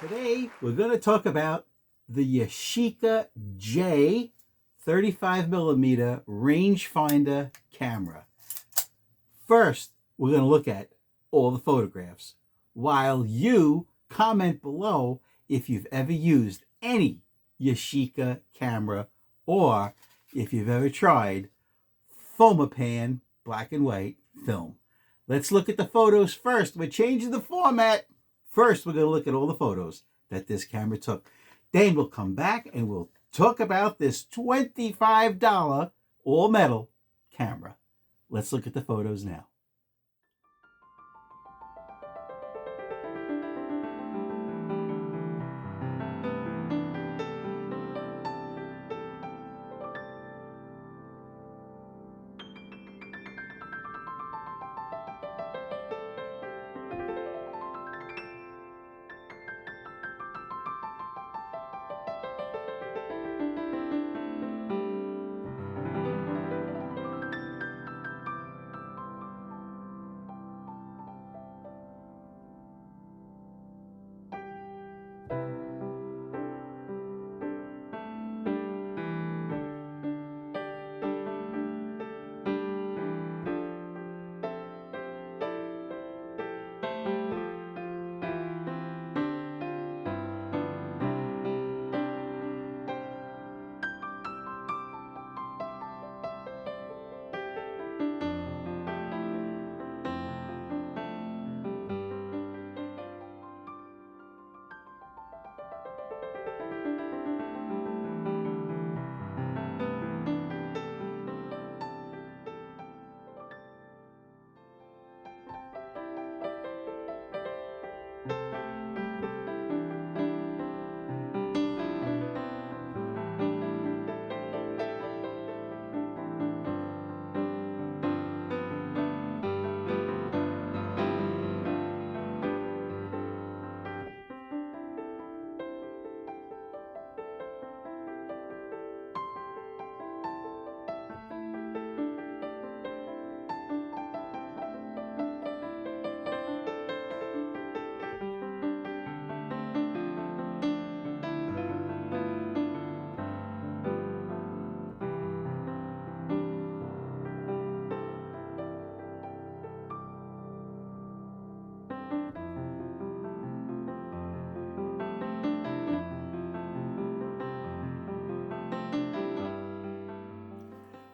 Today, we're going to talk about the Yashica J 35mm rangefinder camera. First, we're going to look at all the photographs, while you comment below if you've ever used any Yashica camera or if you've ever tried Fomapan black and white film. Let's look at the photos first. We're changing the format. First, we're going to look at all the photos that this camera took. Then we'll come back and we'll talk about this $25 all-metal camera. Let's look at the photos now.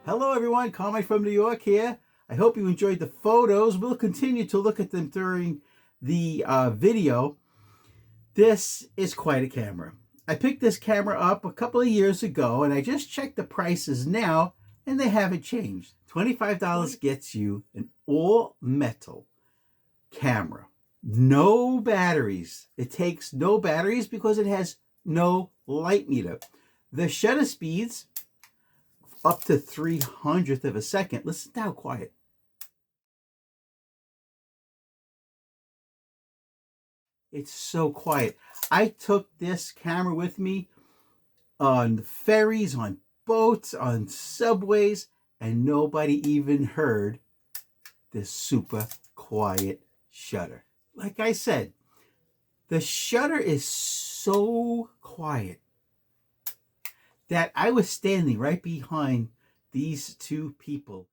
Hello everyone, Carmine from New York here. I hope you enjoyed the photos. We'll continue to look at them during the video. This is quite a camera. I picked this camera up a couple of years ago and I just checked the prices now and they haven't changed. $25 gets you an all-metal camera. No batteries. It takes no batteries because it has no light meter. The shutter speeds up to 300th of a second. Listen to how quiet. It's so quiet. I took this camera with me on ferries, on boats, on subways, and nobody even heard this super quiet shutter. Like I said, the shutter is so quiet that I was standing right behind these two people.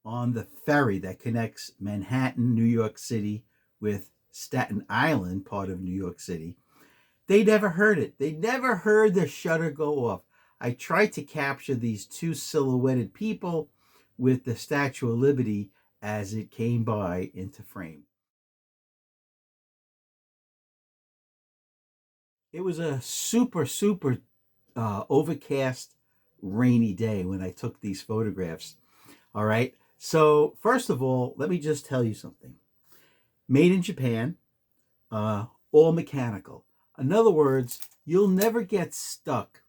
On the ferry that connects Manhattan, New York City with Staten Island, part of New York City. They never heard it. They never heard the shutter go off. I tried to capture these two silhouetted people with the Statue of Liberty as it came by into frame. It was a super overcast, rainy day when I took these photographs. All right. So first of all, let me just tell you something. Made in Japan, all mechanical. In other words, you'll never get stuck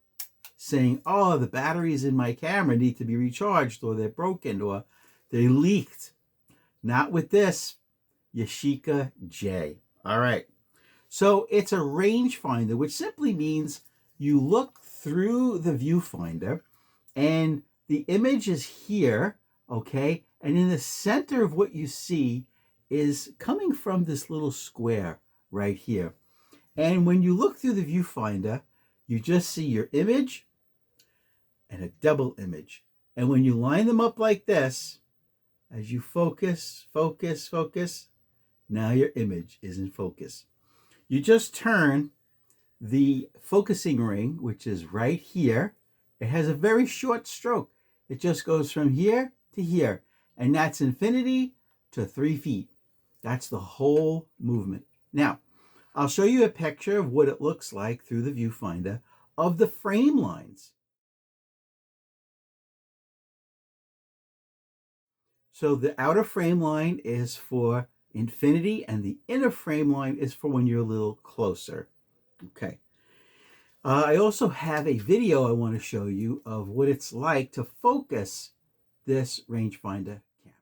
saying, oh, the batteries in my camera need to be recharged, or they're broken, or they leaked. Not with this Yashica J. All right. So it's a rangefinder, which simply means you look through the viewfinder and the image is here, okay? And in the center of what you see is coming from this little square right here. And when you look through the viewfinder, you just see your image and a double image. And when you line them up like this, as you focus, focus, focus, now your image is in focus. You just turn the focusing ring, which is right here. It has a very short stroke. It just goes from here to here. And that's infinity to 3 feet. That's the whole movement. Now, I'll show you a picture of what it looks like through the viewfinder of the frame lines. So the outer frame line is for infinity and the inner frame line is for when you're a little closer. Okay. I also have a video I want to show you of what it's like to focus this rangefinder camera.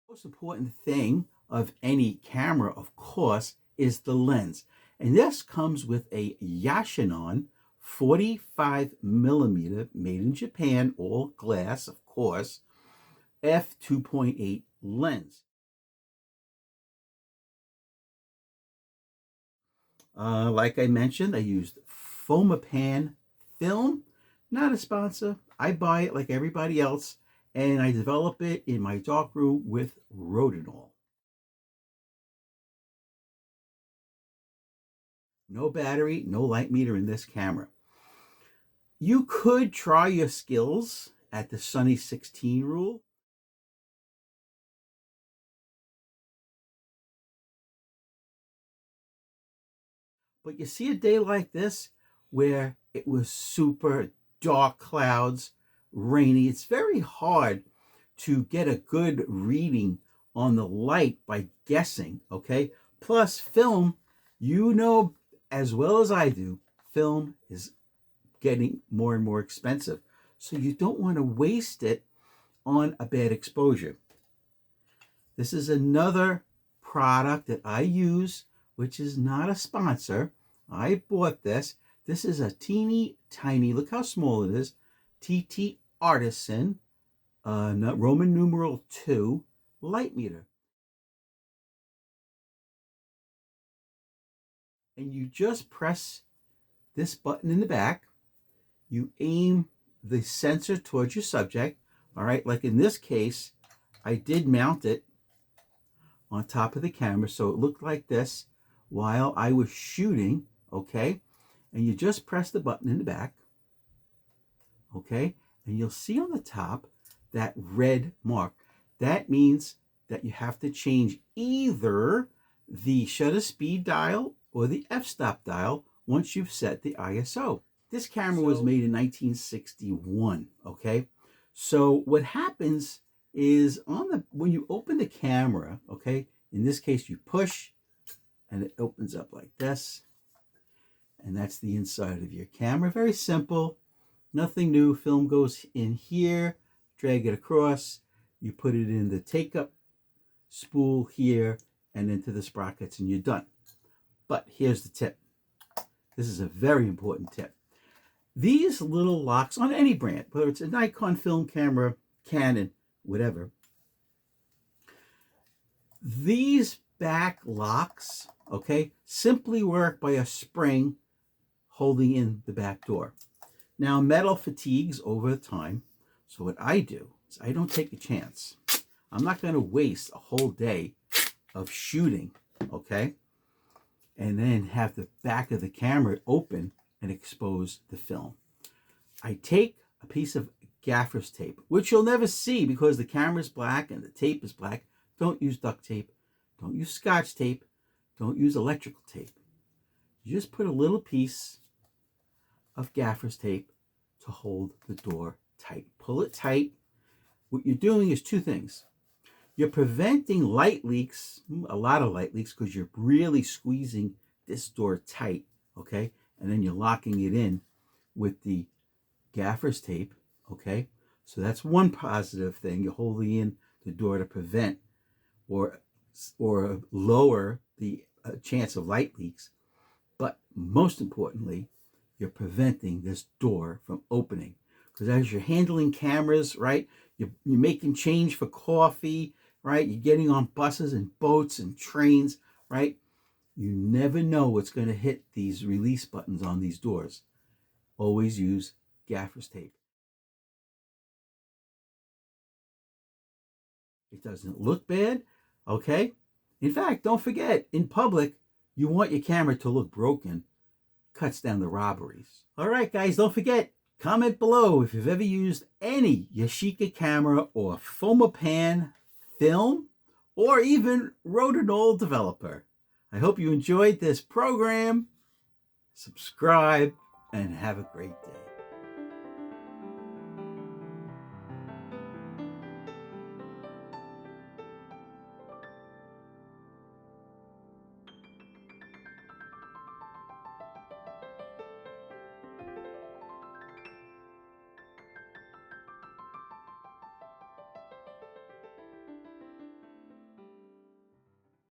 The most important thing of any camera, of course, is the lens. And this comes with a Yashica 45mm, made in Japan, all glass, of course, f2.8 lens. Like I mentioned, I used Fomapan film. Not a sponsor. I buy it like everybody else, and I develop it in my darkroom with Rodinol. No battery, no light meter in this camera. You could try your skills at the Sunny 16 rule. But you see a day like this where it was super dark clouds, rainy. It's very hard to get a good reading on the light by guessing, okay? Plus film, you know as well as I do, film is getting more and more expensive. So you don't want to waste it on a bad exposure. This is another product that I use, which is not a sponsor. I bought this. This is a teeny tiny, look how small it is, TT Artisan, Roman numeral 2 light meter. And you just press this button in the back. You aim the sensor towards your subject. All right, like in this case, I did mount it on top of the camera, so it looked like this while I was shooting, okay? And you just press the button in the back, okay? And you'll see on the top that red mark. That means that you have to change either the shutter speed dial or the f-stop dial once you've set the ISO. This camera was made in 1961, okay? So what happens is when you open the camera, okay, in this case you push and it opens up like this, and that's the inside of your camera. Very simple, nothing new. Film goes in here, drag it across, you put it in the take-up spool here and into the sprockets, and you're done. But here's the tip. This is a very important tip. These little locks on any brand, whether it's a Nikon film camera, Canon, whatever, these back locks, okay, simply work by a spring holding in the back door. Now, metal fatigues over time, so what I do is I don't take a chance. I'm not going to waste a whole day of shooting, okay, and then have the back of the camera open and expose the film. I take a piece of gaffer's tape, which you'll never see because the camera's black and the tape is black. Don't use duct tape. Don't use Scotch tape. Don't use electrical tape. You just put a little piece of gaffer's tape to hold the door tight. Pull it tight. What you're doing is two things. You're preventing light leaks, a lot of light leaks, because you're really squeezing this door tight, okay? And then you're locking it in with the gaffer's tape, okay? So that's one positive thing. You're holding in the door to prevent or lower the chance of light leaks. But most importantly, you're preventing this door from opening. Because as you're handling cameras, right, you're making change for coffee, right, you're getting on buses and boats and trains, right, you never know what's going to hit these release buttons on these doors. Always use gaffer's tape. It doesn't look bad, okay? In fact, don't forget, in public, you want your camera to look broken. Cuts down the robberies. All right, guys, don't forget, comment below if you've ever used any Yashica camera or Fomapan film, or even wrote an old developer. I hope you enjoyed this program. Subscribe and have a great day.